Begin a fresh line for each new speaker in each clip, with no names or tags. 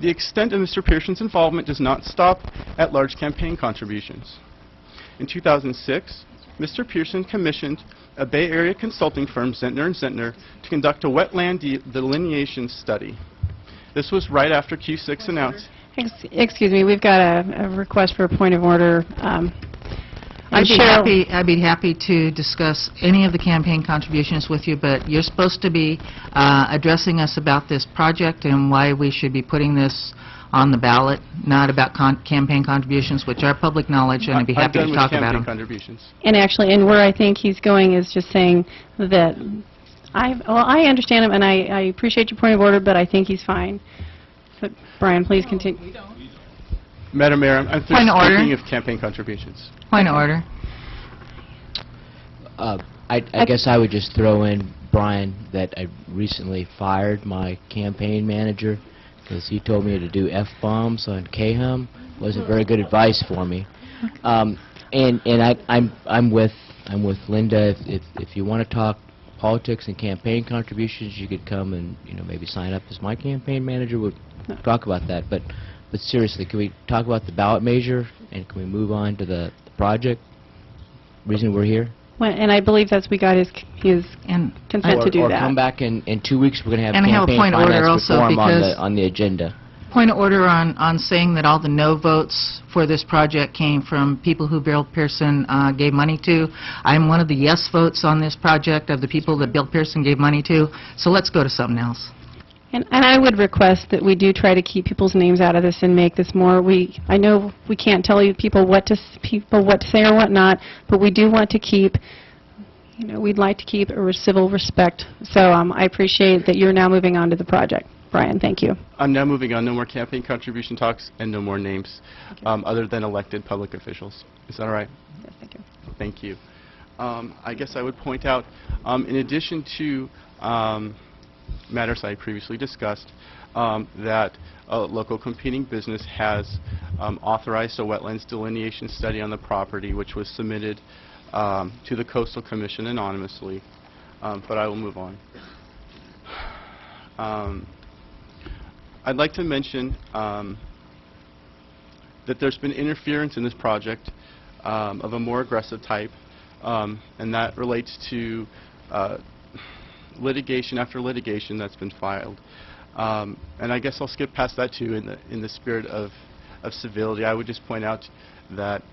The extent of Mr. Pearson's involvement does not stop at large campaign contributions. In 2006, Mr. Pearson commissioned a Bay Area consulting firm, Zentner & Zentner, to conduct a wetland delineation study. This was right after Q6 announced.
Excuse me, we've got a request for a point of order.
I'd be happy to discuss any of the campaign contributions with you, but you're supposed to be addressing us about this project and why we should be putting this on the ballot, not about campaign contributions, which are public knowledge, and I'd be happy to talk about them.
Contributions.
And actually, and where I think he's going is just saying that I understand him, and I appreciate your point of order, but I think he's fine. But Brian, please continue.
Madam Mayor, I'm speaking of campaign contributions.
Point of order.
I guess I would just throw in, Brian, that I recently fired my campaign manager because he told me to do F-bombs on KHUM. Wasn't very good advice for me. I'm with Linda. If you want to talk politics and campaign contributions, you could come and maybe sign up as my campaign manager. We'll talk about that. But seriously, can we talk about the ballot measure and can we move on to the project? Reason we're here.
Well, and I believe we got his consent to do that.
Or come back in 2 weeks. We're going to have
and
campaign
point order
finance
also
reform on the agenda.
Point of order on saying that all the no votes for this project came from people who Bill Pearson gave money to. I'm one of the yes votes on this project of the people that Bill Pearson gave money to. So let's go to something else.
And I would request that we do try to keep people's names out of this and make this more. I know we can't tell you people what to say or what not, but we do want to keep. We'd like to keep a civil respect. So I appreciate that you're now moving on to the project. Brian, thank you.
I'm now moving on. No more campaign contribution talks and no more names other than elected public officials. Is that all right?
Yes, thank you.
Thank you. I guess I would point out, in addition to matters I previously discussed, that a local competing business has authorized a wetlands delineation study on the property, which was submitted to the Coastal Commission anonymously, but I will move on. I'd like to mention that there's been interference in this project of a more aggressive type, and that relates to litigation after litigation that's been filed. And I guess I'll skip past that too in the spirit of civility. I would just point out that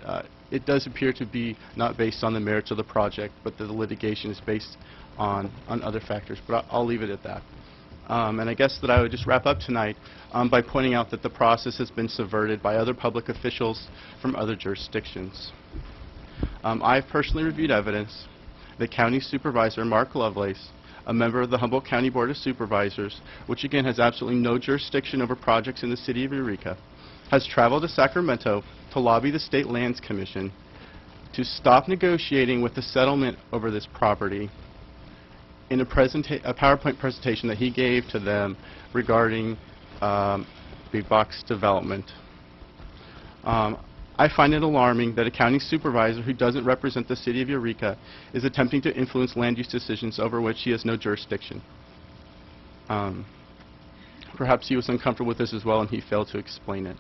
it does appear to be not based on the merits of the project, but that the litigation is based on other factors. But I'll leave it at that. And I guess that I would just wrap up tonight by pointing out that the process has been subverted by other public officials from other jurisdictions. I've personally reviewed evidence that County Supervisor Mark Lovelace, a member of the Humboldt County Board of Supervisors, which again has absolutely no jurisdiction over projects in the city of Eureka, has traveled to Sacramento to lobby the State Lands Commission to stop negotiating with the settlement over this property in a PowerPoint presentation that he gave to them regarding big box development. I find it alarming that a county supervisor who doesn't represent the city of Eureka is attempting to influence land use decisions over which he has no jurisdiction. Perhaps he was uncomfortable with this as well and he failed to explain it.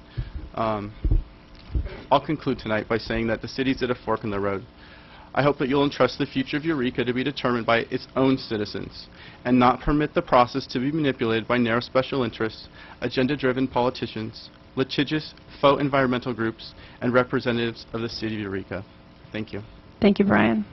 I'll conclude tonight by saying that the city's at a fork in the road. I hope that you'll entrust the future of Eureka to be determined by its own citizens and not permit the process to be manipulated by narrow special interests, agenda-driven politicians, litigious, faux environmental groups, and representatives of the city of Eureka. Thank you.
Thank you, Brian.